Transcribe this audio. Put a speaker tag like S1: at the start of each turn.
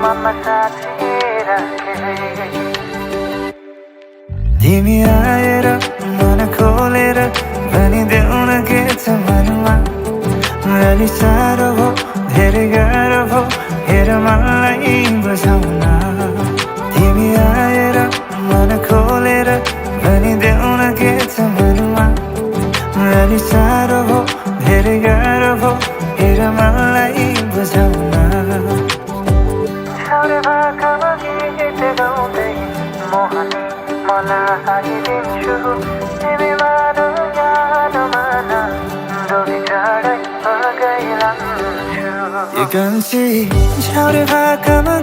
S1: ममा साथी राखे तिमी आएर मन खोलेर भनिदेऊ न के छ मनमा अलि साह्रो भो धेरै गाह्रो भो हेर मनलाई बुझाउन तिमी आएर मन खोलेर भनिदेऊ न के छ मनमा अलि साह्रो भो धेरै गाह्रो भो हेर मनलाई बुझाउन छाउरे भाकामा गीत गाउँदै मोहनी मलाई दिन्छु तिमी मानो यादमा डोली टाढै गइरहन्छु यो कान्छी छाउरे भाकामा